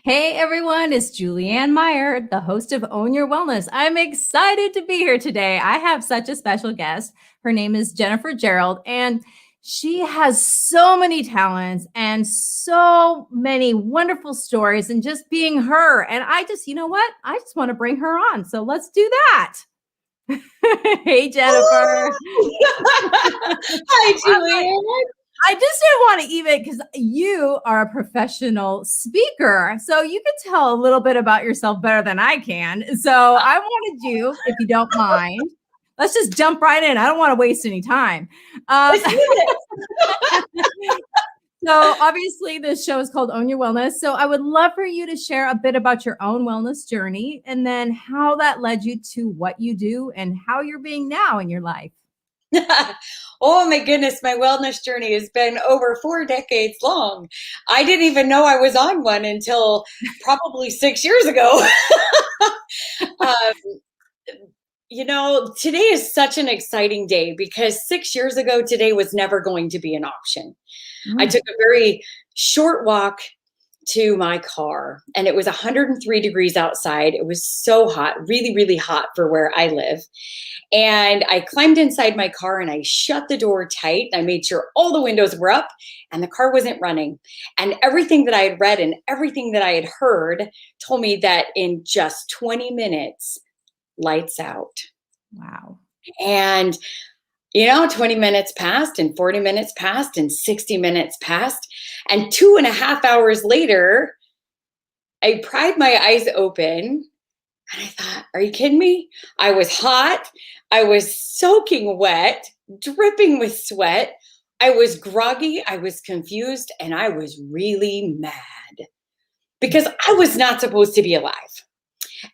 Hey everyone, it's Julianne Meyer, the host of Own Your Wellness. I'm excited to be here today. I have such a special guest. Her name is Jennifer Jerald, and she has so many talents and so many wonderful stories and just being her. And I just, you know what? I just want to bring her on. So let's do that. Hey, Jennifer. Hi, Julianne. I just didn't want to even because you are a professional speaker. So you can tell a little bit about yourself better than I can. So I wanted you, if you don't mind, let's just jump right in. I don't want to waste any time. So obviously this show is called Own Your Wellness. So I would love for you to share a bit about your own wellness journey and then how that led you to what you do and how you're being now in your life. Oh my goodness, my wellness journey has been over 4 decades long. I didn't even know I was on one until probably 6 years ago. Today is such an exciting day because 6 years ago, today was never going to be an option. I took a very short walk to my car and it was 103 degrees outside. It was so hot, really, really hot for where I live. And I climbed inside my car and I shut the door tight. I made sure all the windows were up and the car wasn't running. And everything that I had read and everything that I had heard told me that in just 20 minutes, lights out. Wow. And 20 minutes passed and 40 minutes passed and 60 minutes passed. And 2.5 hours later, I pried my eyes open and I thought, are you kidding me? I was hot. I was soaking wet, dripping with sweat. I was groggy. I was confused. And I was really mad because I was not supposed to be alive.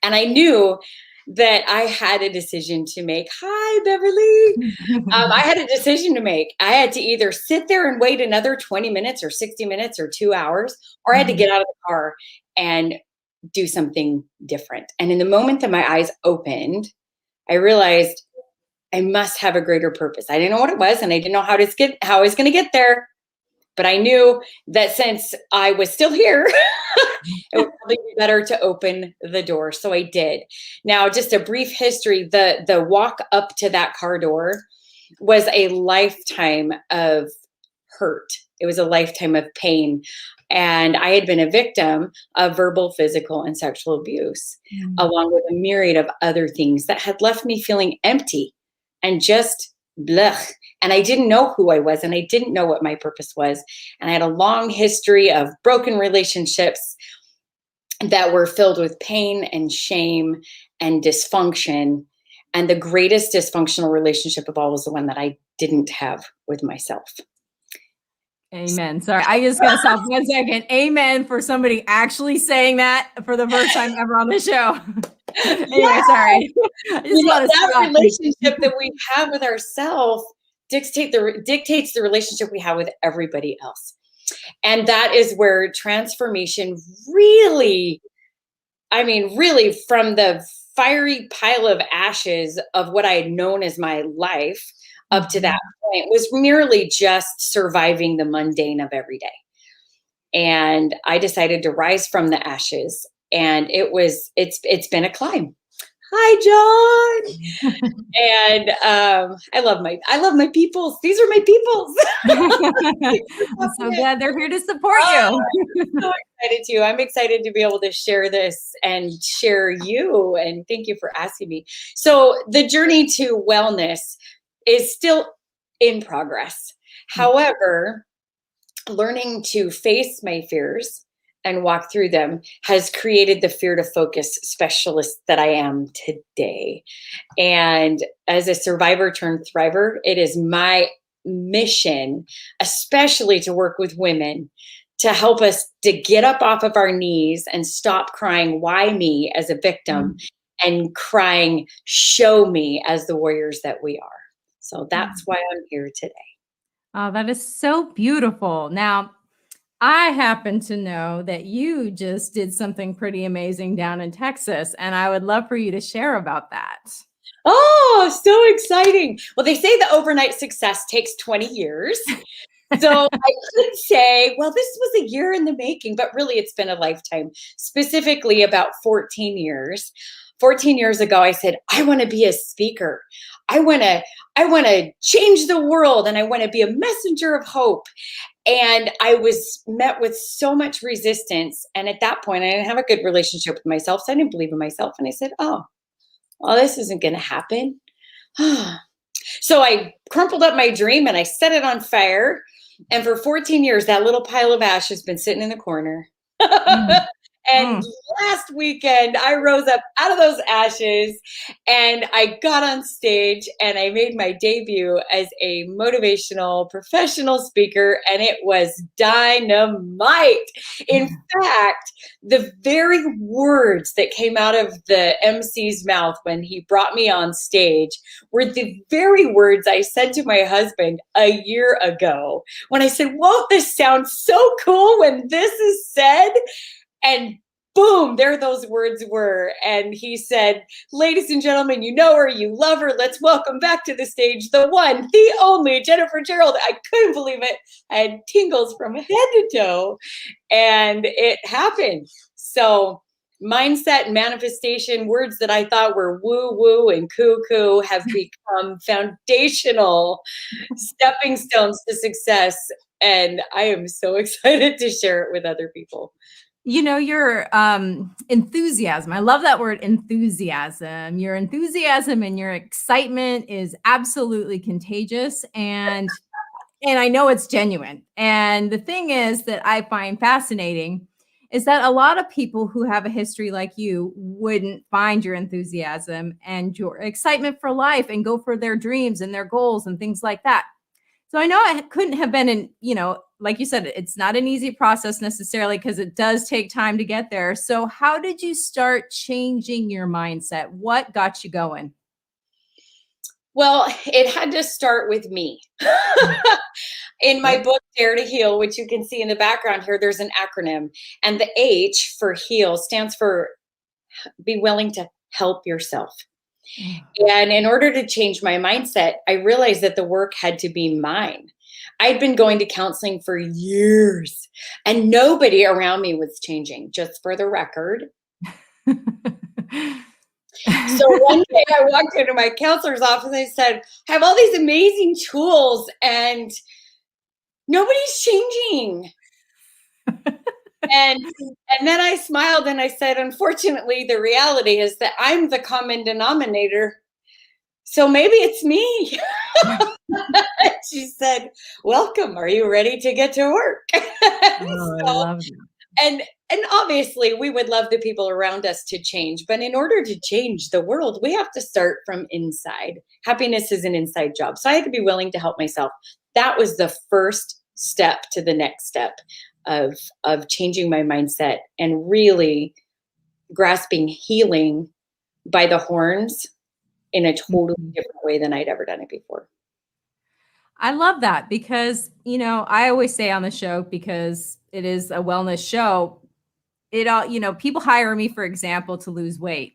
And I knew that I had a decision to make. Hi, Beverly. I had a decision to make. I had to either sit there and wait another 20 minutes or 60 minutes or 2 hours, or I had to get out of the car and do something different. And in the moment that my eyes opened, I realized I must have a greater purpose. I didn't know what it was, and I didn't know how I was going to get there. But I knew that since I was still here, it would probably be better to open the door. So I did. Now, just a brief history, the walk up to that car door was a lifetime of hurt. It was a lifetime of pain. And I had been a victim of verbal, physical, and sexual abuse, along with a myriad of other things that had left me feeling empty and just blech. And I didn't know who I was, and I didn't know what my purpose was. And I had a long history of broken relationships that were filled with pain and shame and dysfunction. And the greatest dysfunctional relationship of all was the one that I didn't have with myself. Amen. Sorry, I just got to stop 1 second. Amen for somebody actually saying that for the first time ever on the show. Anyway, sorry. I just want to that relationship that we have with ourselves dictates the relationship we have with everybody else. And that is where transformation really from the fiery pile of ashes of what I had known as my life up to that point was merely just surviving the mundane of every day. And I decided to rise from the ashes, and it's been a climb. Hi, John. And I love my peoples. These are my peoples. I'm so glad they're here to support you. I'm so excited too. I'm excited to be able to share this and share you. And thank you for asking me. So the journey to wellness is still in progress. However, learning to face my fears and walk through them has created the fear to focus specialist that I am today. And as a survivor turned thriver, it is my mission, especially to work with women, to help us to get up off of our knees and stop crying, why me, as a victim, and crying, show me, as the warriors that we are. So that's why I'm here today. Oh, that is so beautiful. Now, I happen to know that you just did something pretty amazing down in Texas, and I would love for you to share about that. Oh, so exciting. Well, they say the overnight success takes 20 years. So I could say, well, this was a year in the making, but really it's been a lifetime, specifically about 14 years. 14 years ago, I said, I want to be a speaker. I want to change the world, and I want to be a messenger of hope. And I was met with so much resistance. And at that point, I didn't have a good relationship with myself. So I didn't believe in myself. And I said, oh, well, this isn't going to happen. So I crumpled up my dream and I set it on fire. And for 14 years, that little pile of ash has been sitting in the corner. Mm, And mm. last weekend, I rose up out of those ashes and I got on stage and I made my debut as a motivational professional speaker, and it was dynamite. In fact, the very words that came out of the MC's mouth when he brought me on stage were the very words I said to my husband a year ago when I said, won't this sound so cool when this is said? And boom, there those words were. And he said, ladies and gentlemen, you know her, you love her. Let's welcome back to the stage, the one, the only Jennifer Jerald. I couldn't believe it. I had tingles from head to toe, and it happened. So mindset and manifestation, words that I thought were woo-woo and cuckoo, have become foundational stepping stones to success. And I am so excited to share it with other people. Your enthusiasm. I love that word, enthusiasm. Your enthusiasm and your excitement is absolutely contagious. And I know it's genuine. And the thing is that I find fascinating is that a lot of people who have a history like you wouldn't find your enthusiasm and your excitement for life and go for their dreams and their goals and things like that. So I know it couldn't have been like you said, it's not an easy process necessarily because it does take time to get there. So how did you start changing your mindset? What got you going? Well, it had to start with me. In my book, Dare to Heal, which you can see in the background here, there's an acronym. And the H for heal stands for be willing to help yourself. And in order to change my mindset, I realized that the work had to be mine. I'd been going to counseling for years and nobody around me was changing, just for the record. So one day I walked into my counselor's office and I said, I have all these amazing tools and nobody's changing. And then I smiled and I said, unfortunately, the reality is that I'm the common denominator. So maybe it's me. She said, welcome. Are you ready to get to work? Oh, I love that. And obviously we would love the people around us to change, but in order to change the world, we have to start from inside. Happiness is an inside job. So I had to be willing to help myself. That was the first step to the next step of changing my mindset and really grasping healing by the horns in a totally different way than I'd ever done it before. I love that because, I always say on the show, because it is a wellness show, people hire me, for example, to lose weight.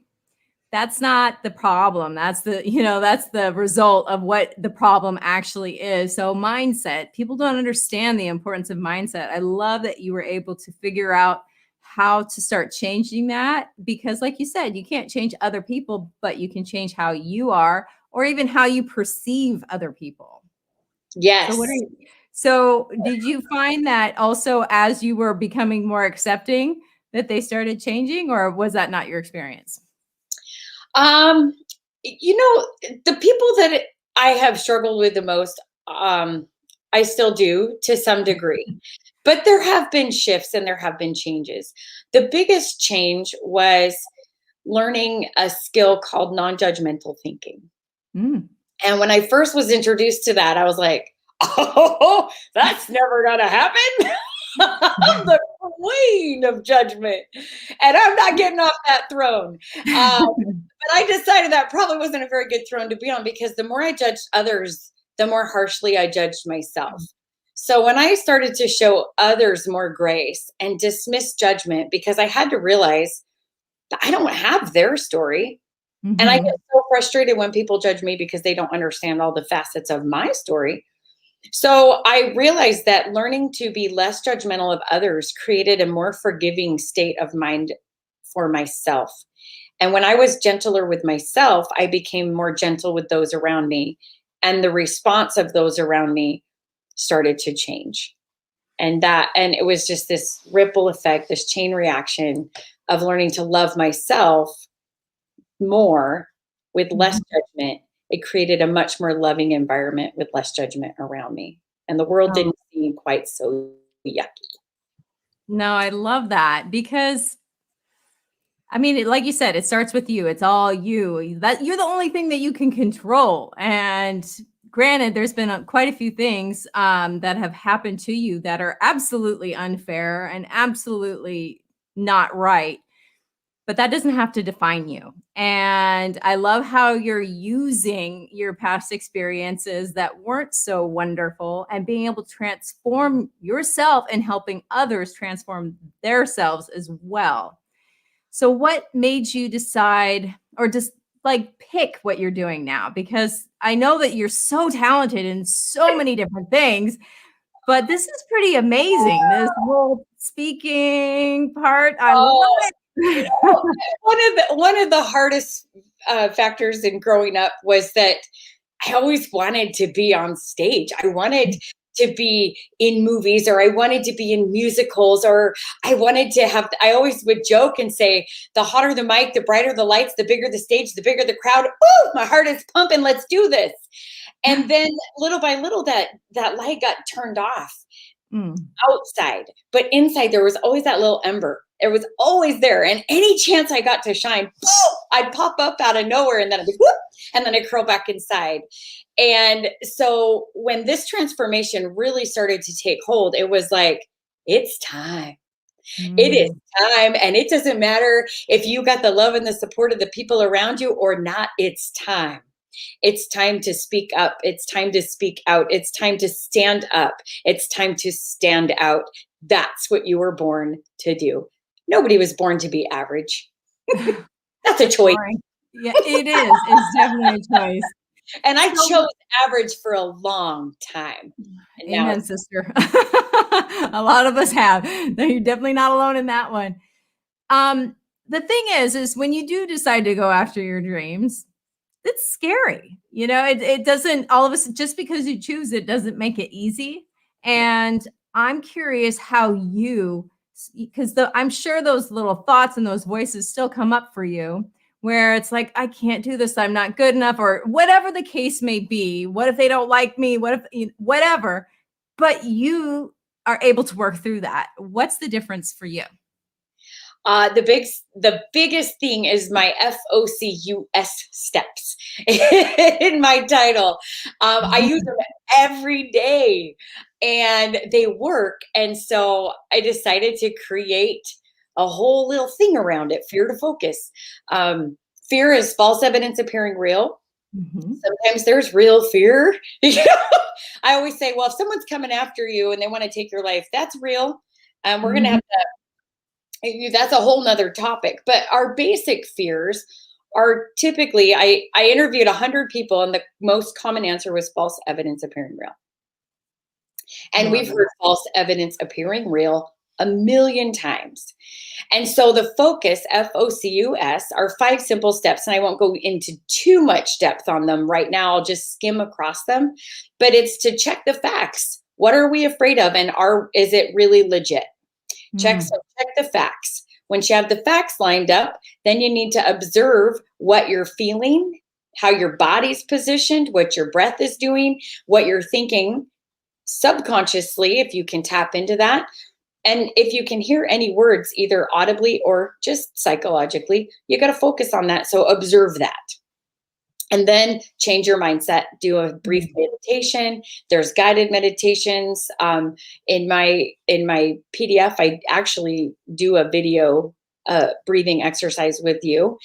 That's not the problem. That's the result of what the problem actually is. So mindset, people don't understand the importance of mindset. I love that you were able to figure out how to start changing that, because like you said, you can't change other people, but you can change how you are or even how you perceive other people. Yes. So did you find that also as you were becoming more accepting that they started changing, or was that not your experience? The people that I have struggled with the most, I still do to some degree, but there have been shifts and there have been changes. The biggest change was learning a skill called non-judgmental thinking. Mm. And when I first was introduced to that, I was like, oh, that's never going to happen. I'm the queen of judgment and I'm not getting off that throne. But I decided that probably wasn't a very good throne to be on, because the more I judged others, the more harshly I judged myself. So when I started to show others more grace and dismiss judgment, because I had to realize that I don't have their story. Mm-hmm. And I get so frustrated when people judge me because they don't understand all the facets of my story. So I realized that learning to be less judgmental of others created a more forgiving state of mind for myself. And when I was gentler with myself, I became more gentle with those around me. And the response of those around me started to change. And it was just this ripple effect, this chain reaction of learning to love myself more with less Mhm. judgment. It created a much more loving environment with less judgment around me. And the world Oh, didn't seem quite so yucky. no, I love that because I mean, like you said, it starts with you. It's all you. That you're the only thing that you can control. And granted, there's been quite a few things that have happened to you that are absolutely unfair and absolutely not right. But that doesn't have to define you. And I love how you're using your past experiences that weren't so wonderful and being able to transform yourself and helping others transform themselves as well. So what made you decide or just like pick what you're doing now? Because I know that you're so talented in so many different things, but this is pretty amazing. This whole speaking part, I love Oh, you it. know, one of the hardest factors in growing up was that I always wanted to be on stage. I wanted to be in movies, or I wanted to be in musicals, or I always would joke and say, the hotter the mic, the brighter the lights, the bigger the stage, the bigger the crowd. Ooh, my heart is pumping. Let's do this. And then little by little, that light got turned off Mm. outside, but inside there was always that little ember. It was always there. And any chance I got to shine, boom, I'd pop up out of nowhere, and then I'd be whoop, and then I'd curl back inside. And so when this transformation really started to take hold, it was like, it's time. It is Mm. time. And it doesn't matter if you got the love and the support of the people around you or not, it's time. It's time to speak up. It's time to speak out. It's time to stand up. It's time to stand out. That's what you were born to do. Nobody was born to be average. That's a choice. Boring. Yeah, it is. It's definitely a choice. And I So chose average for a long time. And now amen, it's sister. A lot of us have. No, you're definitely not alone in that one. Um, the thing is when you do decide to go after your dreams, it's scary. You know, it doesn't all of us just because you choose it doesn't make it easy. And I'm curious how you because I'm sure those little thoughts and those voices still come up for you where it's like, I can't do this, I'm not good enough, or whatever the case may be. What if they don't like me? What if whatever? But you are able to work through that. What's the difference for you? the biggest thing is my F.O.C.U.S steps in my title. I use them every day, and they work. And so I decided to create a whole little thing around it. Fear to focus. Fear is false evidence appearing real. Mhm. Sometimes there's real fear. I always say, well, if someone's coming after you and they want to take your life, that's real. We're going to Mhm. have that's a whole nother topic, but our basic fears are typically, I interviewed 100 people, and the most common answer was false evidence appearing real. I And love we've that. heard false evidence appearing real a million times. And so the focus, F.O.C.U.S, are 5 simple steps. And I won't go into too much depth on them right now. I'll just skim across them. But it's to check the facts. What are we afraid of? And is it really legit? Mm. Check the facts. Once you have the facts lined up, then you need to observe what you're feeling, how your body's positioned, what your breath is doing, what you're thinking subconsciously, if you can tap into that. And if you can hear any words, either audibly or just psychologically, you got to focus on that. So observe that. And then change your mindset. Do a brief Mm. meditation. There's guided meditations. In my PDF, I actually do a video breathing exercise with you,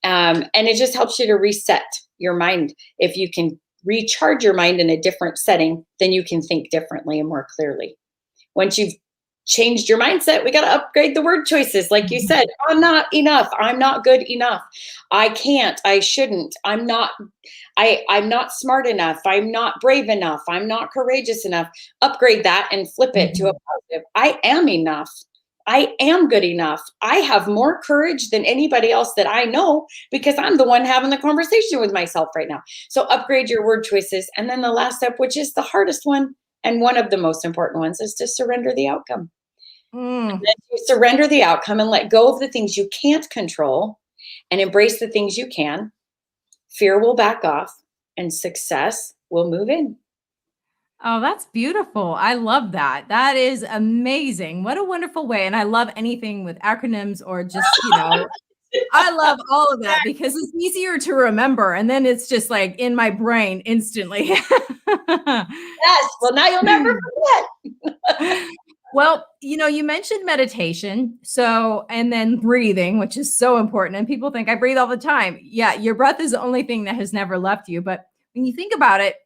and it just helps you to reset your mind. If you can recharge your mind in a different setting, then you can think differently and more clearly. Once you've changed your mindset. We got to upgrade the word choices. Like you said, I'm not enough. I'm not good enough. I can't, I shouldn't, I'm not smart enough. I'm not brave enough. I'm not courageous enough. Upgrade that and flip it to a positive. I am enough. I am good enough. I have more courage than anybody else that I know because I'm the one having the conversation with myself right now. So upgrade your word choices. And then the last step, which is the hardest one and one of the most important ones, is to surrender the outcome. Mm. You surrender the outcome and let go of the things you can't control and embrace the things you can. Fear will back off and success will move in. Oh, that's beautiful. I love that. That is amazing. What a wonderful way. And I love anything with acronyms or just, I love all of that because it's easier to remember. And then it's just like in my brain instantly. Yes. Well, now you'll never forget. Well, you mentioned meditation. So, and then breathing, which is so important. And people think I breathe all the time. Yeah, your breath is the only thing that has never left you. But when you think about it,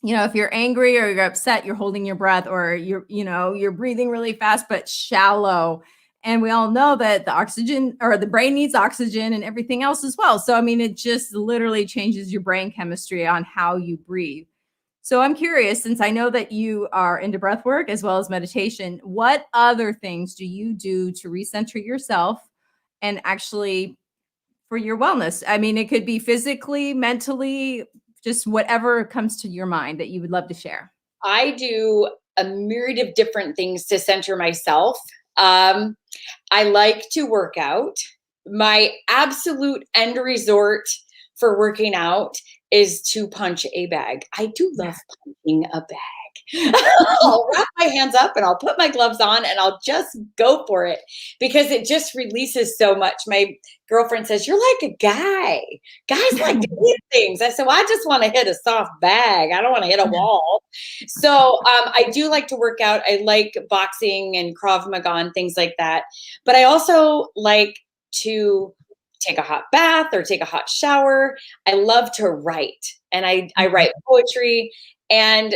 if you're angry or you're upset, you're holding your breath, or you're breathing really fast but shallow. And we all know that the oxygen, or the brain, needs oxygen and everything else as well. So, I mean, it just literally changes your brain chemistry on how you breathe. So I'm curious, since I know that you are into breath work as well as meditation, what other things do you do to recenter yourself and actually for your wellness? I mean, it could be physically, mentally, just whatever comes to your mind that you would love to share. I do a myriad of different things to center myself. I like to work out. My absolute end resort for working out is to punch a bag. I do love punching a bag. I'll wrap my hands up and I'll put my gloves on and I'll just go for it because it just releases so much. My girlfriend says, "You're like a guy. Guys like to hit things." I said, "Well, I just want to hit a soft bag. I don't want to hit a wall." So I do like to work out. I like boxing and Krav Maga and things like that. But I also like to take a hot bath or take a hot shower. I love to write, and I write poetry, and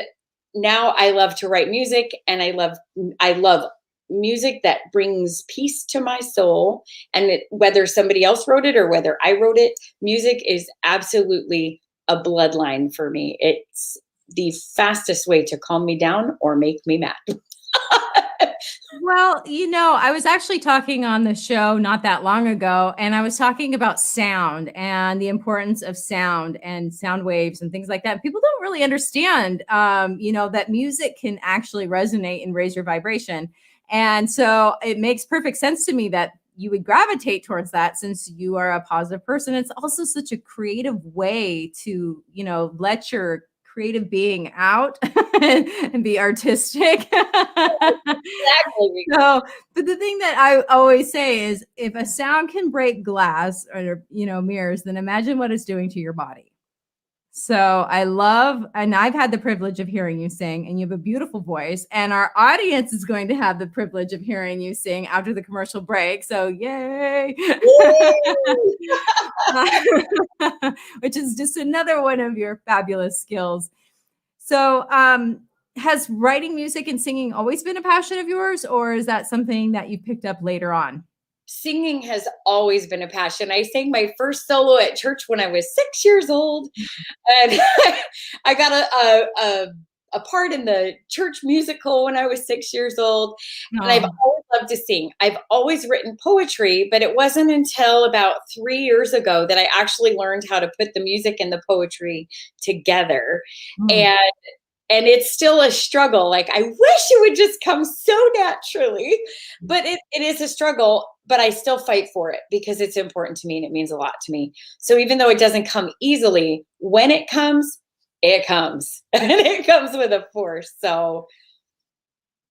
now I love to write music, and I love music that brings peace to my soul. And whether somebody else wrote it or whether I wrote it, music is absolutely a bloodline for me. It's the fastest way to calm me down or make me mad. Well, I was actually talking on the show not that long ago, and I was talking about sound and the importance of sound and sound waves and things like that. People don't really understand, that music can actually resonate and raise your vibration. And so it makes perfect sense to me that you would gravitate towards that since you are a positive person. It's also such a creative way to, let your creative being out and be artistic. Exactly. So, but the thing that I always say is if a sound can break glass or, mirrors, then imagine what it's doing to your body. So I love, and I've had the privilege of hearing you sing, and you have a beautiful voice, and our audience is going to have the privilege of hearing you sing after the commercial break. So yay. Which is just another one of your fabulous skills. So, has writing music and singing always been a passion of yours, or is that something that you picked up later on? Singing has always been a passion. I sang my first solo at church when I was 6 years old, and I got a part in the church musical when I was 6 years old. And I've always loved to sing. I've always written poetry, but it wasn't until about 3 years ago that I actually learned how to put the music and the poetry together. Mm. And it's still a struggle. Like, I wish it would just come so naturally, but it is a struggle, but I still fight for it because it's important to me and it means a lot to me. So even though it doesn't come easily, when it comes, and it comes with a force. So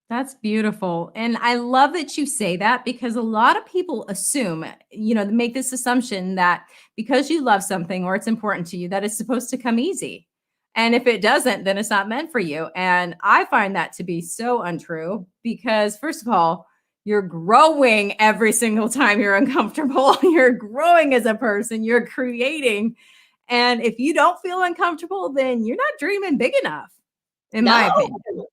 That's beautiful. And I love that you say that because a lot of people assume, make this assumption that because you love something or it's important to you, that it's supposed to come easy. And if it doesn't, then it's not meant for you. And I find that to be so untrue because, first of all, you're growing every single time you're uncomfortable. You're growing as a person, you're creating. And if you don't feel uncomfortable, then you're not dreaming big enough, in my no, opinion.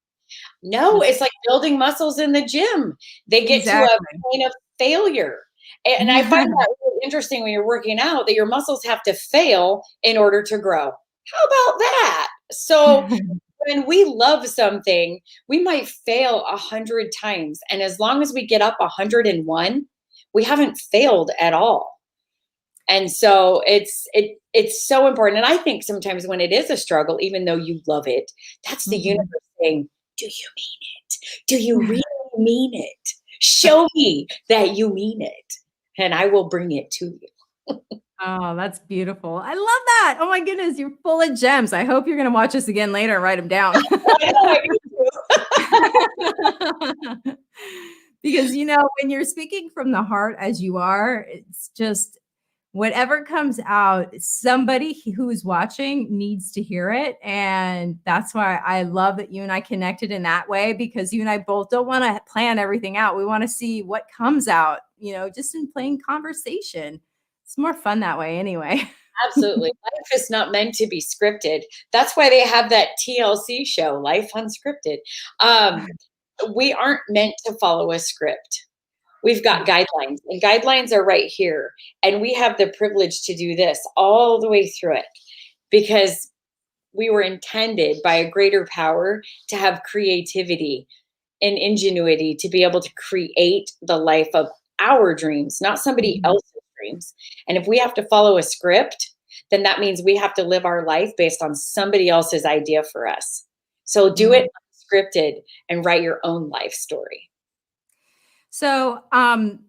No, it's like building muscles in the gym. They get to a Exactly. point of failure. And I find that really interesting when you're working out that your muscles have to fail in order to grow. How about that? So when we love something, we might fail 100 times. And as long as we get up 101, we haven't failed at all. And so it's so important. And I think sometimes when it is a struggle, even though you love it, that's the universe saying, do you mean it? Do you really mean it? Show me that you mean it, and I will bring it to you. Oh, that's beautiful. I love that. Oh my goodness, you're full of gems. I hope you're going to watch us again later and write them down. I know I do too. Because, when you're speaking from the heart as you are, it's just whatever comes out, somebody who's watching needs to hear it. And that's why I love that you and I connected in that way, because you and I both don't want to plan everything out. We want to see what comes out, just in plain conversation. It's more fun that way anyway. Absolutely. Life is not meant to be scripted. That's why they have that TLC show, Life Unscripted. We aren't meant to follow a script. We've got guidelines, and guidelines are right here. And we have the privilege to do this all the way through it because we were intended by a greater power to have creativity and ingenuity to be able to create the life of our dreams, not somebody else's dreams. And if we have to follow a script, then that means we have to live our life based on somebody else's idea for us. So do it unscripted and write your own life story. So,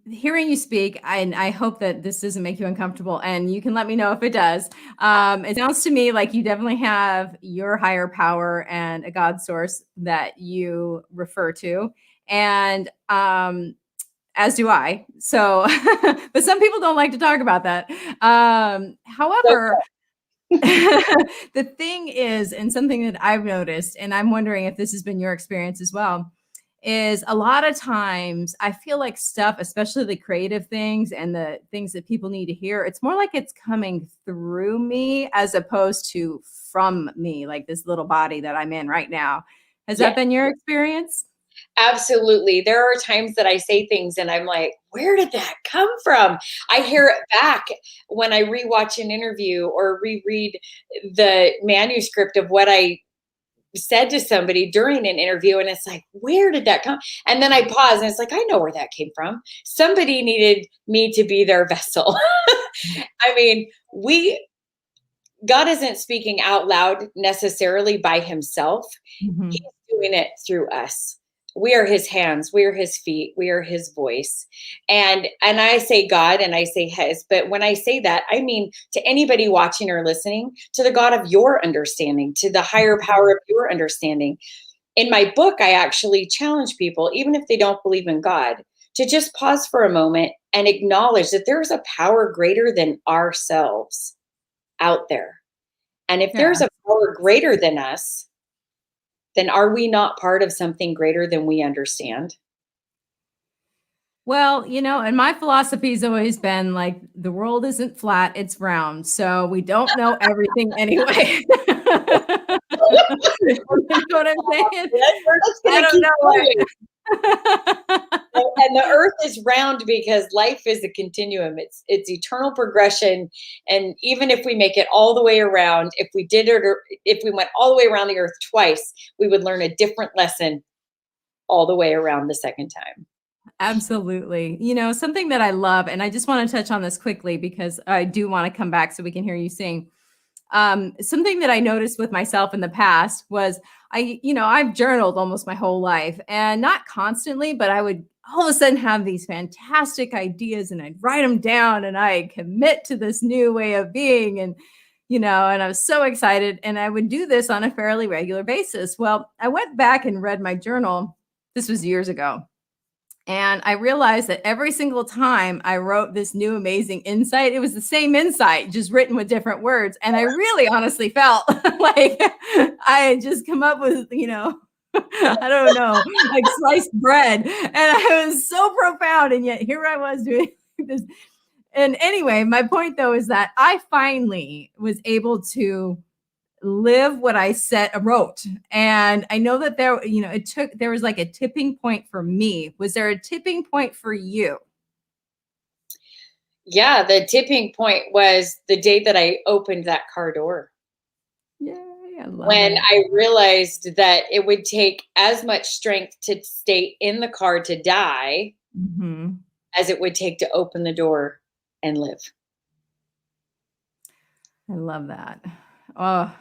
hearing you speak, and I hope that this doesn't make you uncomfortable, and you can let me know if it does. It sounds to me like you definitely have your higher power and a God source that you refer to, and as do I. So, but some people don't like to talk about that. However, the thing is, and something that I've noticed, and I'm wondering if this has been your experience as well, is a lot of times I feel like stuff, especially the creative things and the things that people need to hear, it's more like it's coming through me as opposed to from me, like this little body that I'm in right now. Has that been your experience? Absolutely. There are times that I say things and I'm like, where did that come from? I hear it back when I rewatch an interview or reread the manuscript of what I said to somebody during an interview, and it's like, where did that come? And then I pause and it's like, I know where that came from. Somebody needed me to be their vessel. I mean, God isn't speaking out loud necessarily by himself. He's doing it through us. We are his hands, we are his feet, we are his voice. And I say God and I say his, but when I say that, I mean to anybody watching or listening, to the God of your understanding, to the higher power of your understanding. In my book, I actually challenge people, even if they don't believe in God, to just pause for a moment and acknowledge that there's a power greater than ourselves out there. And if there's a power greater than us, then are we not part of something greater than we understand? Well, and my philosophy has always been like the world isn't flat, it's round. So we don't know everything anyway. You know what I'm saying? We're just I gonna don't keep going. know. And the earth is round because life is a continuum. It's eternal progression. And even if we make it all the way around, if we did it, or if we went all the way around the earth twice, we would learn a different lesson all the way around the second time. Absolutely. Something that I love, and I just want to touch on this quickly because I do want to come back so we can hear you sing. Something that I noticed with myself in the past was I've journaled almost my whole life, and not constantly, but I would all of a sudden have these fantastic ideas and I'd write them down and I commit to this new way of being. And I was so excited, and I would do this on a fairly regular basis. Well, I went back and read my journal. This was years ago. And I realized that every single time I wrote this new amazing insight, it was the same insight, just written with different words. And I really honestly felt like I had just come up with, I don't know, like sliced bread. And I was so profound. And yet here I was doing this. And anyway, my point though is that I finally was able to live what I wrote. And I know that there was like a tipping point for me. Was there a tipping point for you? Yeah, the tipping point was the day that I opened that car door. Yay, I love When it. I realized that it would take as much strength to stay in the car to die Mhm. as it would take to open the door and live. I love that. Oh,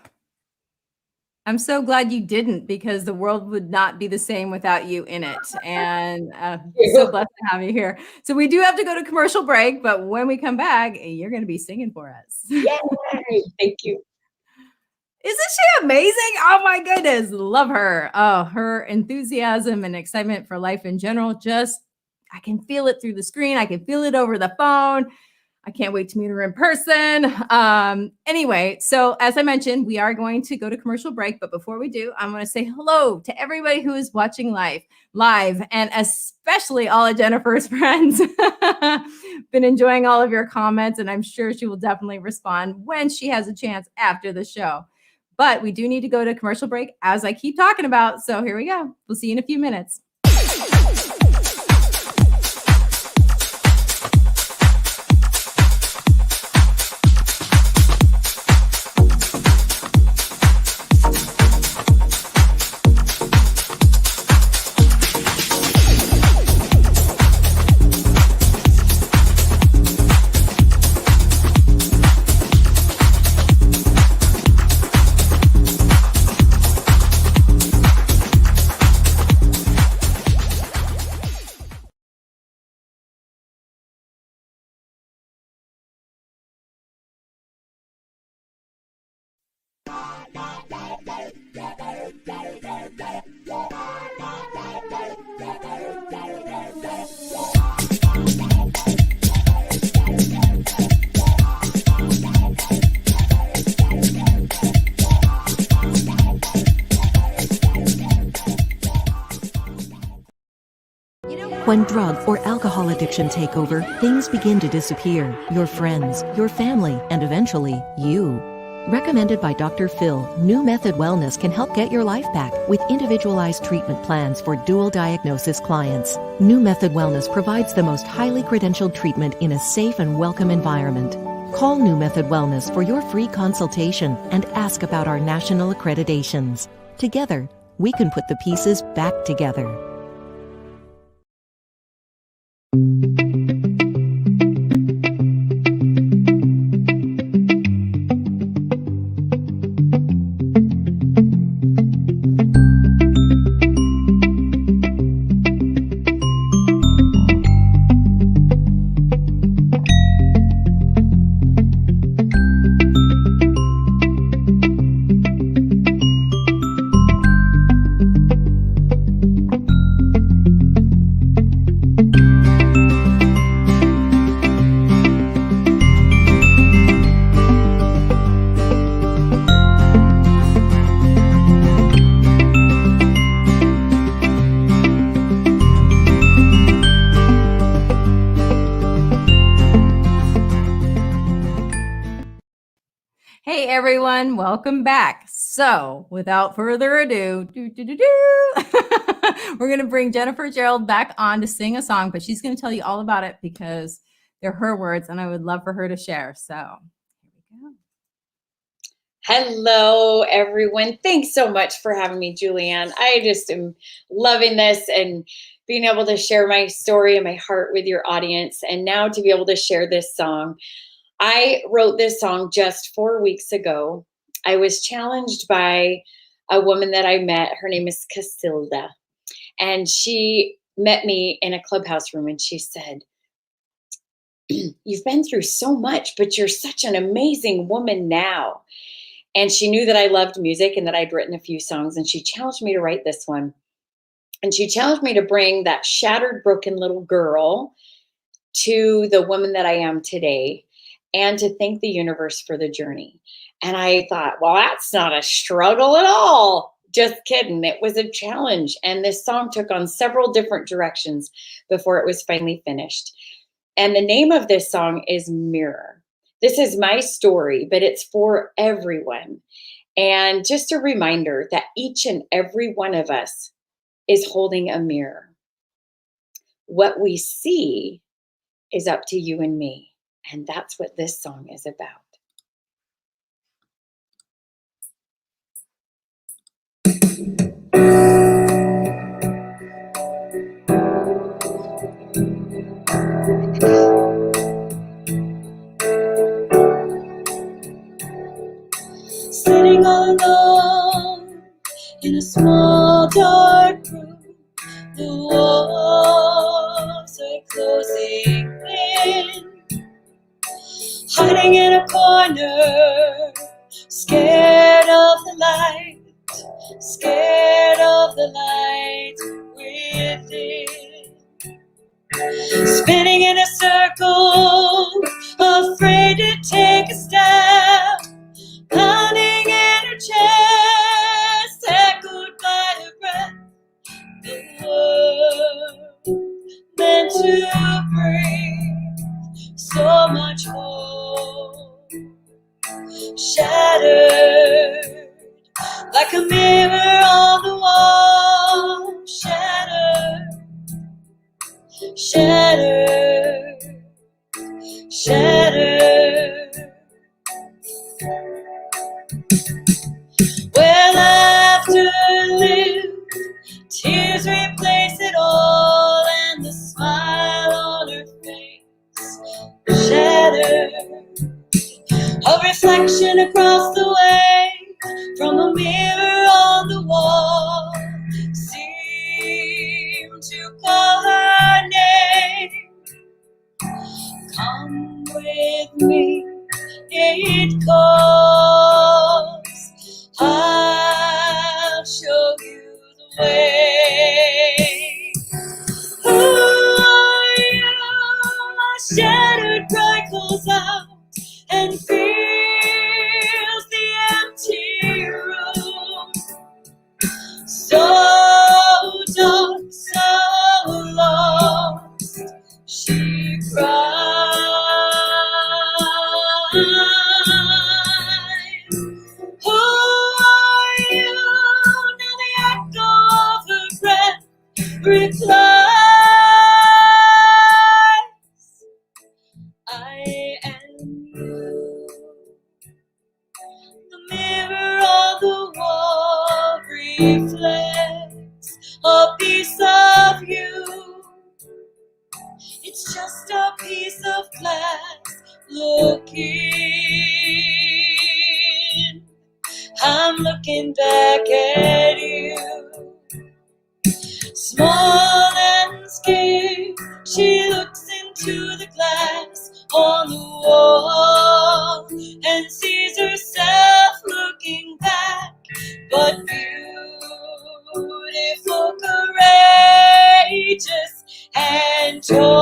I'm so glad you didn't, because the world would not be the same without you in it. And so blessed to have you here. So we do have to go to commercial break, but when we come back, you're going to be singing for us. Yay! Thank you. Isn't she amazing? Oh my goodness. Love her. Oh, her enthusiasm and excitement for life in general. I can feel it through the screen. I can feel it over the phone. I can't wait to meet her in person. Anyway, so as I mentioned, we are going to go to commercial break. But before we do, I'm going to say hello to everybody who is watching live, and especially all of Jennifer's friends. Been enjoying all of your comments, and I'm sure she will definitely respond when she has a chance after the show. But we do need to go to commercial break, as I keep talking about. So here we go. We'll see you in a few minutes. When drug or alcohol addiction take over, things begin to disappear. Your friends, your family, and eventually, you. Recommended by Dr. Phil, New Method Wellness can help get your life back with individualized treatment plans for dual diagnosis clients. New Method Wellness provides the most highly credentialed treatment in a safe and welcome environment. Call New Method Wellness for your free consultation and ask about our national accreditations. Together, we can put the pieces back together. Hey everyone, welcome back. So without further ado, we're going to bring Jennifer Jerald back on to sing a song, but she's going to tell you all about it because they're her words and I would love for her to share. So here we go. Hello, everyone. Thanks so much for having me, Julianne. I just am loving this and being able to share my story and my heart with your audience, and now to be able to share this song. I wrote this song just 4 weeks ago. I was challenged by a woman that I met. Her name is Casilda. And she met me in a clubhouse room and she said, "You've been through so much, but you're such an amazing woman now." And she knew that I loved music and that I'd written a few songs. And she challenged me to write this one. And she challenged me to bring that shattered, broken little girl to the woman that I am today, and to thank the universe for the journey. And I thought, well, that's not a struggle at all. Just kidding. It was a challenge. And this song took on several different directions before it was finally finished. And the name of this song is Mirror. This is my story, but it's for everyone. And just a reminder that each and every one of us is holding a mirror. What we see is up to you and me. And that's what this song is about. Sitting alone in a small dark room, the walls are closing in. Hiding in a corner, scared of the light within. Spinning in a circle, afraid to take a step. Pounding in her chest, echoed by her breath. The world meant to bring so much hope, shattered like a mirror on the wall. Shattered. Where laughter lived, tears replace it all, and the smile on her face shattered. A reflection across the way from a mirror on the wall seemed to call her name. Come with me, it calls. I'll show you the way. Who are you? A shattered pride calls out and fills the empty room. So dark, so lost, she cried. Who are you? Now the echo of her breath replies, I am you. The mirror on the wall reflects a piece of you. It's just a piece of glass looking. I'm looking back at you. Small and scared, she looks into the glass on the wall and sees herself looking back, but beautiful, courageous, and tall.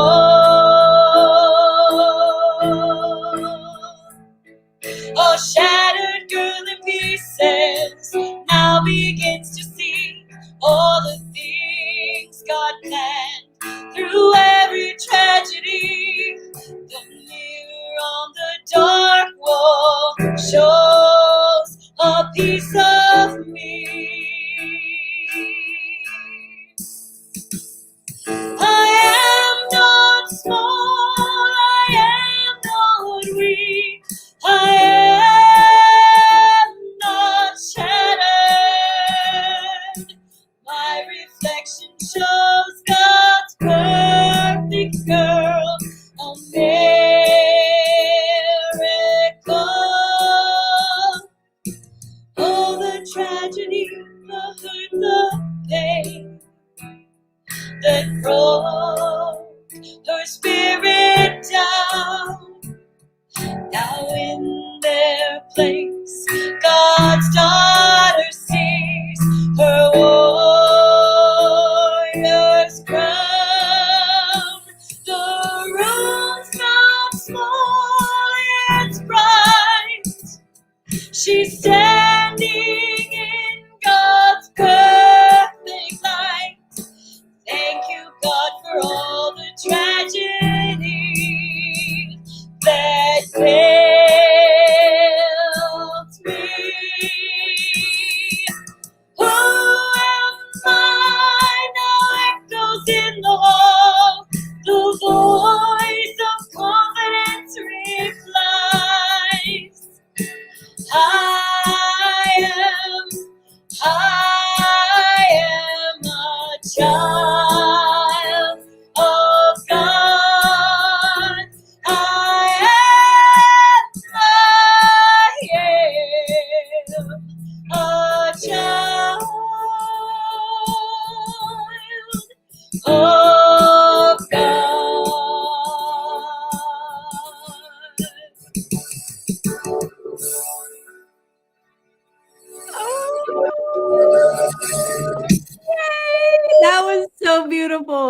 A shattered girl in pieces now begins to see all the things God planned through every tragedy. The mirror on the dark wall shows a piece of me. I am not small, I am not weak, I am not shattered. My reflection shows God's perfect girl, a miracle. Oh, the tragedy, the hurt, the pain that broke her spirit down. Now in their place, God's daughter sees her warrior's crown. The room's not small, it's bright. She's standing in God's perfect light. Thank you, God, for all the tragedy that failed me.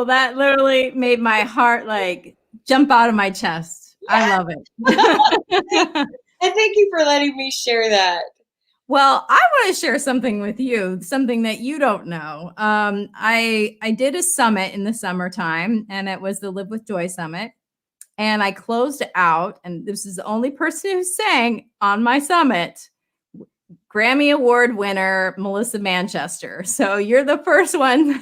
Well, that literally made my heart like jump out of my chest. I love it. And thank you for letting me share that. Well, I want to share something with you, something that you don't know. I did a summit in the summertime, and it was the Live with Joy Summit. And I closed out, and this is the only person who sang on my summit, Grammy Award winner Melissa Manchester. So you're the first one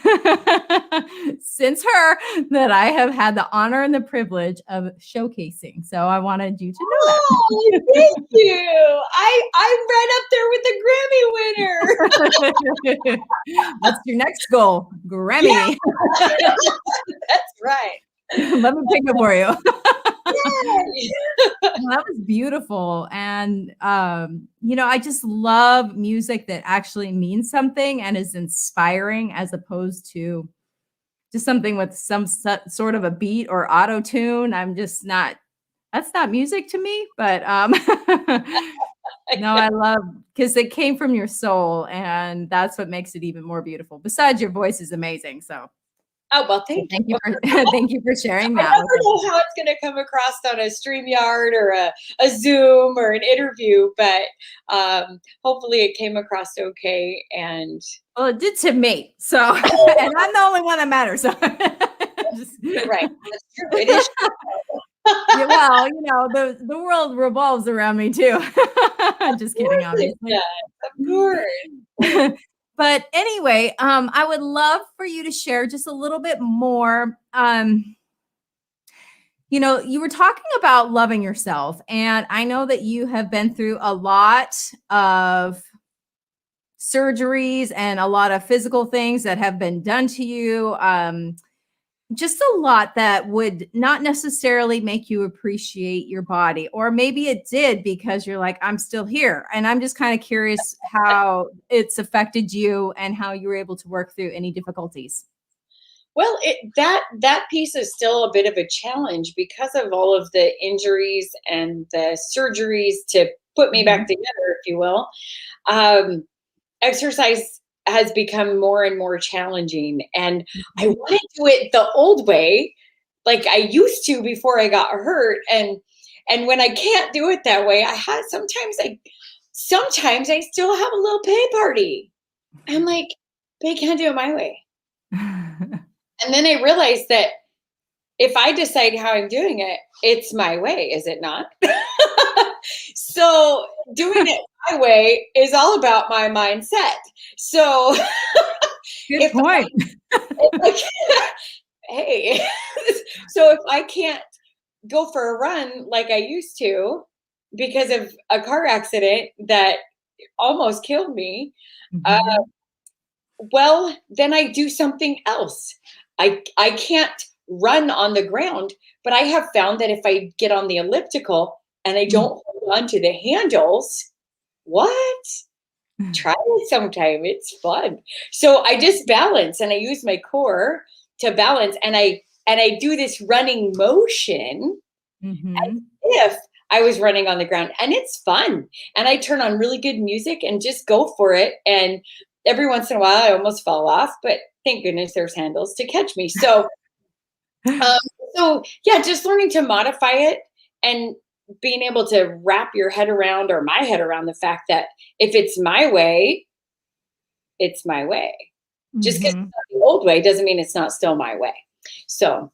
since her that I have had the honor and the privilege of showcasing. So I wanted you to know that. Oh, thank you. I'm right up there with the Grammy winner. That's your next goal, Grammy. Yeah. That's right. Let me pick it for you. Yay. That was beautiful. And, I just love music that actually means something and is inspiring as opposed to just something with some sort of a beat or auto tune. That's not music to me, but no, I love because it came from your soul, and that's what makes it even more beautiful. Besides, your voice is amazing. So Oh, well, thank you. Thank you for sharing that. I never know how it's going to come across on a StreamYard or a Zoom or an interview, but hopefully it came across okay. And well, it did to me. So, and I'm the only one that matters. So. You're right. That's true. It is. Yeah, well, the world revolves around me too. Just kidding, obviously. Of course. But anyway, I would love for you to share just a little bit more. You were talking about loving yourself, and I know that you have been through a lot of surgeries and a lot of physical things that have been done to you. Just a lot that would not necessarily make you appreciate your body, or maybe it did because you're like, I'm still here. And I'm just kind of curious how it's affected you and how you were able to work through any difficulties. Well, that piece is still a bit of a challenge because of all of the injuries and the surgeries to put me back together, if you will. Exercise has become more and more challenging, and I want to do it the old way, like I used to before I got hurt. And when I can't do it that way, sometimes I still have a little pay party. I'm like, they can't do it my way. And then I realized that if I decide how I'm doing it, it's my way, is it not? So doing it my way is all about my mindset. So Good point. Hey, so if I can't go for a run like I used to because of a car accident that almost killed me, well, then I do something else. I can't run on the ground, but I have found that if I get on the elliptical and I don't hold on to the handles, what? Try it sometime. It's fun. So I just balance and I use my core to balance, and I do this running motion as if I was running on the ground, and it's fun. And I turn on really good music and just go for it. And every once in a while I almost fall off, but thank goodness there's handles to catch me. So yeah, just learning to modify it and being able to wrap your head around, or my head around, the fact that if it's my way, it's my way. Just because it's not the old way doesn't mean it's not still my way. So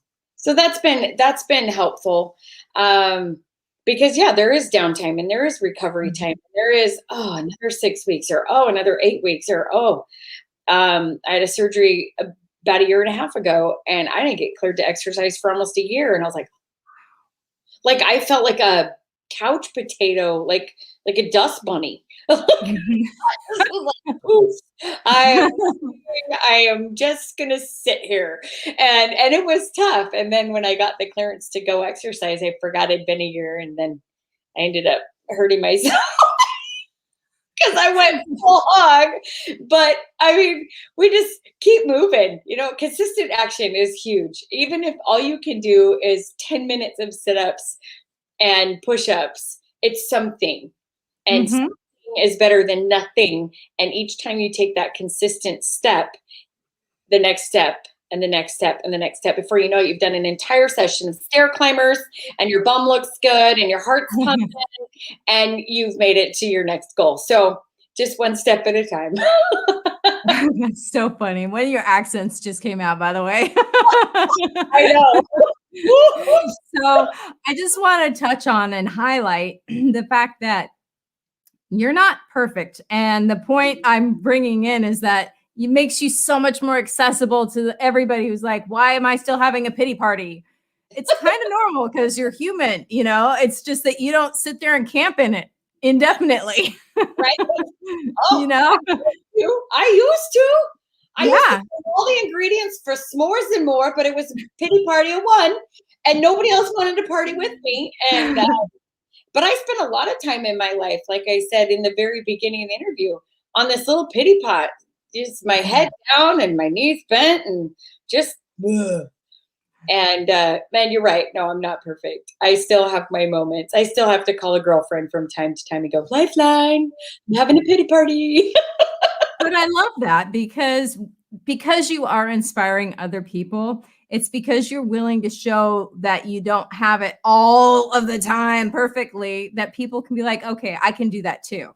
that's been helpful. Because there is downtime and there is recovery time. There is, another 6 weeks, or another 8 weeks, or I had a surgery about a year and a half ago, and I didn't get cleared to exercise for almost a year. And I was like I felt like a couch potato, like a dust bunny. I am just gonna sit here, and it was tough. And then when I got the clearance to go exercise, I forgot it'd been a year, and then I ended up hurting myself because I went full hog. But I mean, we just keep moving. Consistent action is huge. Even if all you can do is 10 minutes of sit-ups and push-ups, it's something. And something is better than nothing. And each time you take that consistent step, the next step and the next step and the next step. Before you know it, you've done an entire session of stair climbers and your bum looks good and your heart's pumping and you've made it to your next goal. So just one step at a time. That's so funny. One of your accents just came out, by the way. I know. So I just want to touch on and highlight the fact that you're not perfect. And the point I'm bringing in is that it makes you so much more accessible to everybody who's like, why am I still having a pity party? It's kind of normal because you're human, you know, it's just that you don't sit there and camp in it indefinitely. Right? Oh, you know, I used to. I used to yeah. have all the ingredients for s'mores and more, but it was a pity party of one, and nobody else wanted to party with me. And but I spent a lot of time in my life, like I said in the very beginning of the interview, on this little pity pot, just my head down and my knees bent, and just. Ugh. And man, you're right. No, I'm not perfect. I still have my moments. I still have to call a girlfriend from time to time and go, Lifeline, I'm having a pity party. But I love that because you are inspiring other people. It's because you're willing to show that you don't have it all of the time perfectly, that people can be like, okay, I can do that too.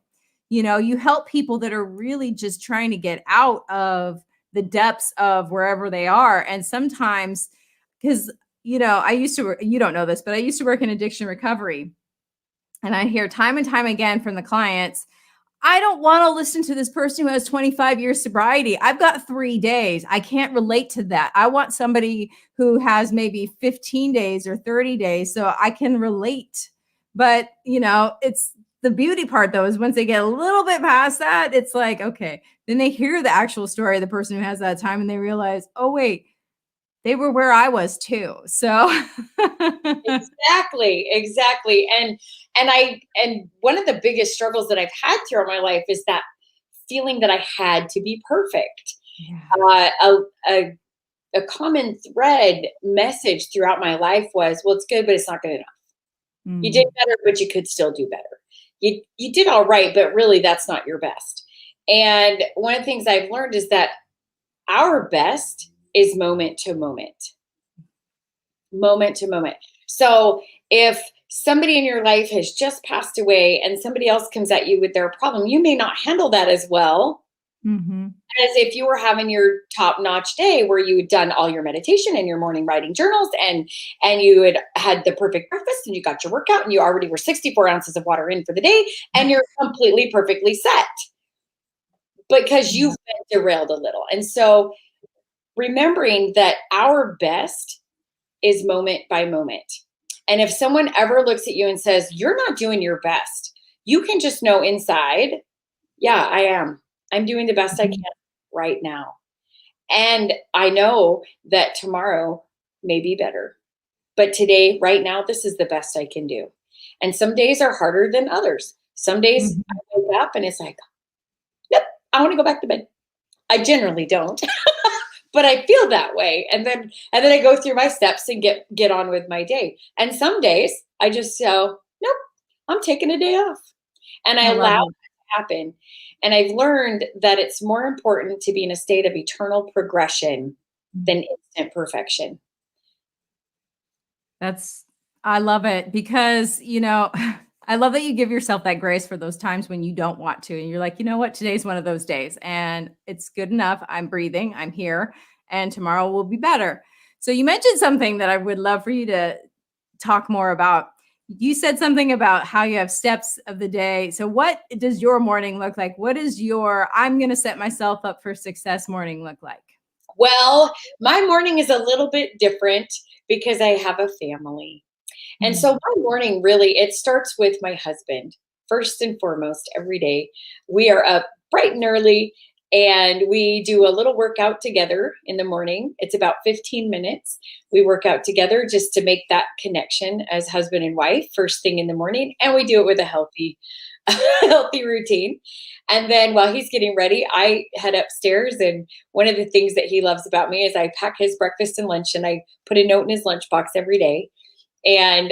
You know, you help people that are really just trying to get out of the depths of wherever they are. And sometimes, because, you know, I used to, you don't know this, but I used to work in addiction recovery. And I hear time and time again from the clients, I don't want to listen to this person who has 25 years sobriety. I've got 3 days. I can't relate to that. I want somebody who has maybe 15 days or 30 days so I can relate. But, you know, it's the beauty part, though, is once they get a little bit past that, it's like, okay, then they hear the actual story of the person who has that time and they realize, oh, wait, they were where I was too. So Exactly. And one of the biggest struggles that I've had throughout my life is that feeling that I had to be perfect. yeah. A common thread message throughout my life was, well, it's good, but it's not good enough. You did better, but you could still do better. You did all right, but really that's not your best. And one of the things I've learned is that our best is moment to moment. Moment to moment. So if somebody in your life has just passed away and somebody else comes at you with their problem, you may not handle that as well as if you were having your top-notch day where you had done all your meditation and your morning writing journals and you had the perfect breakfast and you got your workout and you already were 64 ounces of water in for the day and you're completely perfectly set because you've been derailed a little. And so remembering that our best is moment by moment. And if someone ever looks at you and says, you're not doing your best, you can just know inside, yeah, I am. I'm doing the best I can right now. And I know that tomorrow may be better. But today, right now, this is the best I can do. And some days are harder than others. Some days I wake up and it's like, nope, I want to go back to bed. I generally don't. But I feel that way. And then I go through my steps and get on with my day. And some days I just go, nope, I'm taking a day off. And I allow it to happen. And I've learned that it's more important to be in a state of eternal progression than instant perfection. I love it because, you know, I love that you give yourself that grace for those times when you don't want to. And you're like, you know what, today's one of those days and it's good enough. I'm breathing, I'm here, and tomorrow will be better. So you mentioned something that I would love for you to talk more about. You said something about how you have steps of the day. So what does your morning look like? What is your, I'm going to set myself up for success morning look like? Well, my morning is a little bit different because I have a family. And so my morning really, it starts with my husband. First and foremost, every day, we are up bright and early and we do a little workout together in the morning. It's about 15 minutes. We work out together just to make that connection as husband and wife first thing in the morning. And we do it with a healthy routine. And then while he's getting ready, I head upstairs. And one of the things that he loves about me is I pack his breakfast and lunch and I put a note in his lunchbox every day. And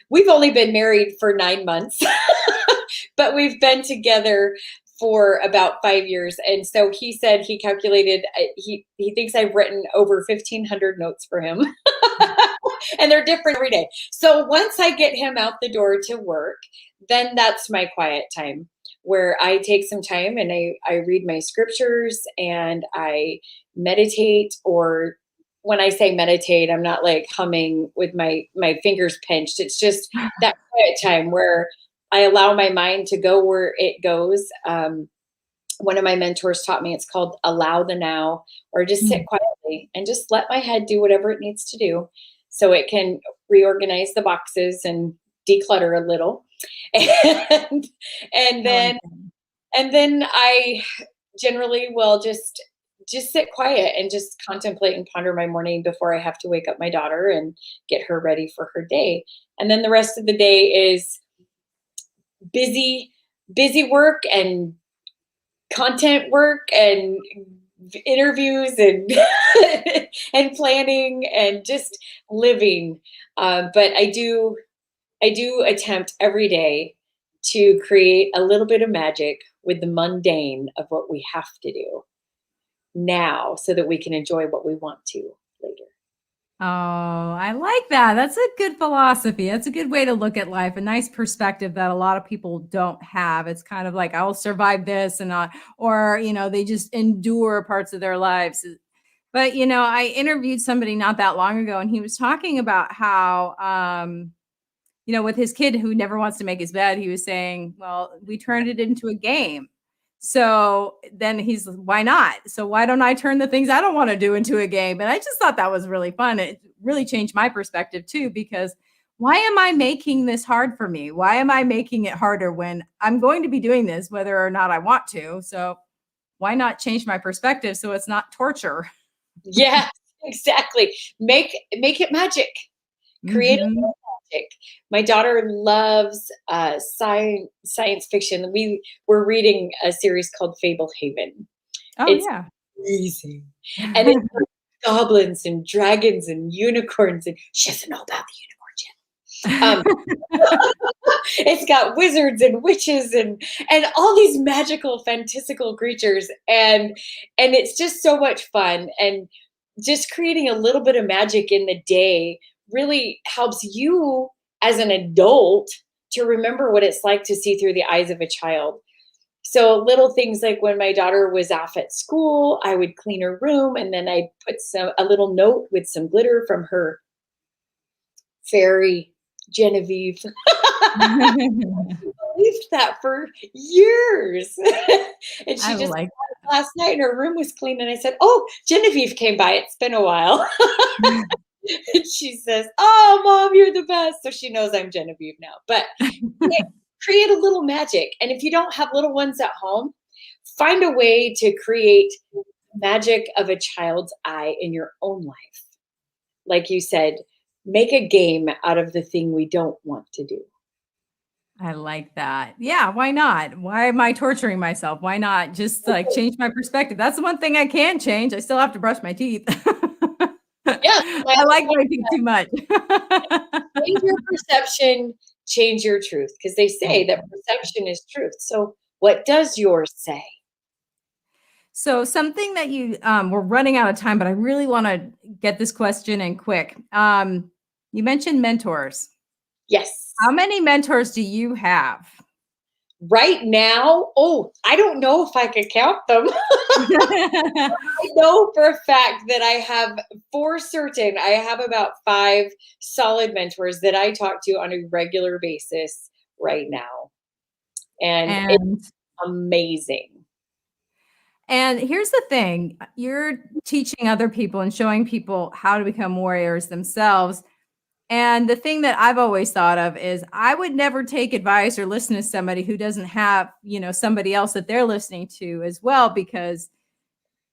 we've only been married for 9 months, but we've been together for about 5 years. And so he said he calculated, he thinks I've written over 1,500 notes for him. And they're different every day. So once I get him out the door to work, then that's my quiet time where I take some time and I read my scriptures and I meditate. Or when I say meditate, I'm not like humming with my fingers pinched. It's just that quiet time where I allow my mind to go where it goes. One of my mentors taught me, it's called allow the now, or just sit quietly and just let my head do whatever it needs to do so it can reorganize the boxes and declutter a little. And then I generally will just sit quiet and just contemplate and ponder my morning before I have to wake up my daughter and get her ready for her day. And then the rest of the day is busy work and content work and interviews and and planning and just living. But I do attempt every day to create a little bit of magic with the mundane of what we have to do now so that we can enjoy what we want to later. Oh, I like that. That's a good philosophy. That's a good way to look at life. A nice perspective that a lot of people don't have. It's kind of like, I'll survive this and not, or, they just endure parts of their lives. But, I interviewed somebody not that long ago, and he was talking about how, with his kid who never wants to make his bed, he was saying, well, we turned it into a game. So then he's, why not? So why don't I turn the things I don't want to do into a game? And I just thought that was really fun. It really changed my perspective too, because why am I making this hard for me? Why am I making it harder when I'm going to be doing this, whether or not I want to? So why not change my perspective so it's not torture? Yeah, exactly. Make it magic. Create a little magic. My daughter loves science fiction. We're reading a series called Fable Haven. Oh, it's yeah. amazing. And it's got goblins and dragons and unicorns, and she doesn't know about the unicorn yet. It's got wizards and witches and all these magical, fantastical creatures, and it's just so much fun. And just creating a little bit of magic in the day really helps you as an adult to remember what it's like to see through the eyes of a child. So little things like when my daughter was off at school, I would clean her room and then I'd put a little note with some glitter from her fairy Genevieve. I believed that for years. And she just last night and her room was clean and I said, oh, Genevieve came by. It's been a while. And she says, oh, Mom, you're the best. So she knows I'm Genevieve now. But create a little magic. And if you don't have little ones at home, find a way to create magic of a child's eye in your own life. Like you said, make a game out of the thing we don't want to do. I like that. Yeah, why not? Why am I torturing myself? Why not just change my perspective? That's the one thing I can change. I still have to brush my teeth. Yeah, I like my teeth too much. Change your perception, change your truth, because they say that perception is truth. So what does yours say? So something that we're running out of time, but I really want to get this question in quick. You mentioned mentors. Yes. How many mentors do you have? Right now, I don't know if I could count them. I know for a fact that I have, for certain, I have about 5 solid mentors that I talk to on a regular basis right now. And it's amazing. And here's the thing, you're teaching other people and showing people how to become warriors themselves. And the thing that I've always thought of is I would never take advice or listen to somebody who doesn't have, somebody else that they're listening to as well, because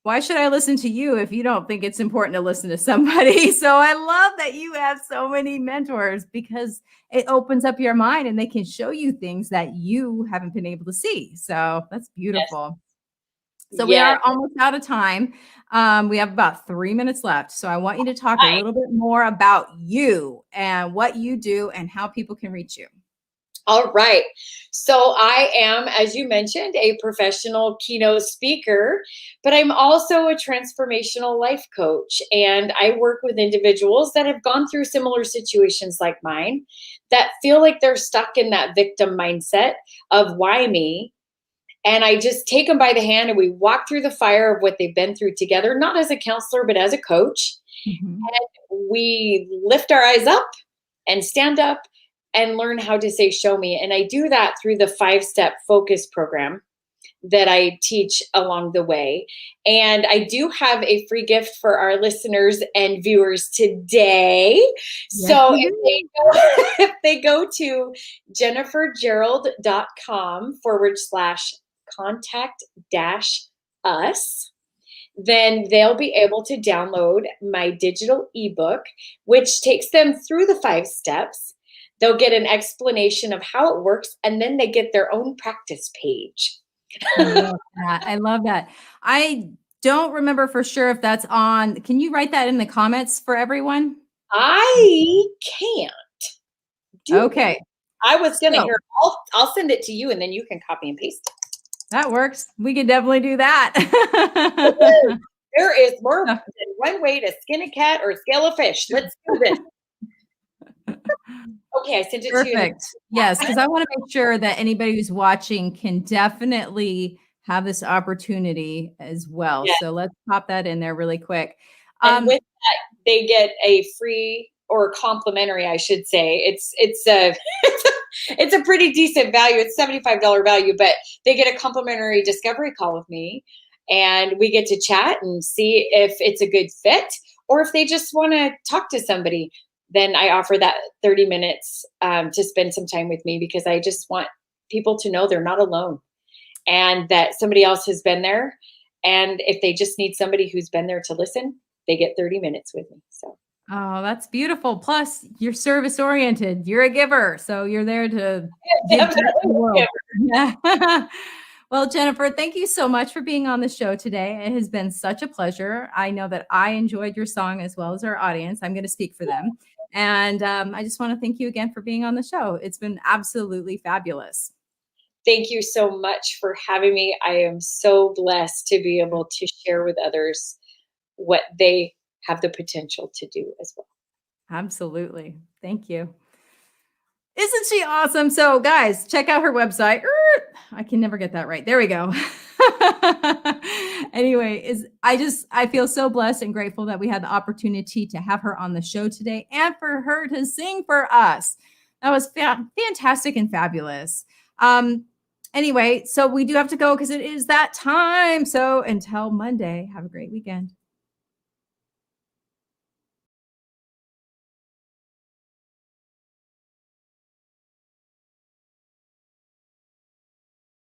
why should I listen to you if you don't think it's important to listen to somebody? So I love that you have so many mentors, because it opens up your mind and they can show you things that you haven't been able to see. So that's beautiful. Yes. So we are almost out of time. We have about 3 minutes left. So I want you to talk a little bit more about you and what you do and how people can reach you. All right. So I am, as you mentioned, a professional keynote speaker, but I'm also a transformational life coach. And I work with individuals that have gone through similar situations like mine that feel like they're stuck in that victim mindset of why me. And I just take them by the hand and we walk through the fire of what they've been through together, not as a counselor, but as a coach. Mhm. And we lift our eyes up and stand up and learn how to say, show me. And I do that through the 5-step focus program that I teach along the way. And I do have a free gift for our listeners and viewers today. Yes, So you if do. they go, if they go to jenniferjerald.com/contact us, then they'll be able to download my digital ebook, which takes them through the 5 steps. They'll get an explanation of how it works, and then they get their own practice page. I love that. I love that. I don't remember for sure if that's on. Can you write that in the comments for everyone? I can't do that. Okay. I was gonna So hear. I'll send it to you, and then you can copy and paste that works. We can definitely do that. it. There is more than one way to skin a cat or scale a fish. Let's do this. Okay, I sent it to you. Perfect. Yes, because I want to make sure that anybody who's watching can definitely have this opportunity as well. Yeah. So let's pop that in there really quick. And with that, they get a free or complimentary, I should say. It's a it's a pretty decent value. It's $75 value, but they get a complimentary discovery call with me, and we get to chat and see if it's a good fit, or if they just want to talk to somebody. Then I offer that 30 minutes to spend some time with me, because I just want people to know they're not alone and that somebody else has been there. And if they just need somebody who's been there to listen, they get 30 minutes with me. So oh, that's beautiful. Plus, you're service oriented. You're a giver, so you're there to give back to the definitely. world. Yeah. Well, Jennifer, thank you so much for being on the show today. It has been such a pleasure. I know that I enjoyed your song as well as our audience. I'm going to speak for them. And I just want to thank you again for being on the show. It's been absolutely fabulous. Thank you so much for having me. I am so blessed to be able to share with others what they have the potential to do as well. Absolutely. Thank you. Isn't she awesome? So, guys, check out her website. I can never get that right. There we go. Anyway, I feel so blessed and grateful that we had the opportunity to have her on the show today and for her to sing for us. That was fantastic and fabulous. Anyway, so we do have to go because it is that time. So until Monday, have a great weekend.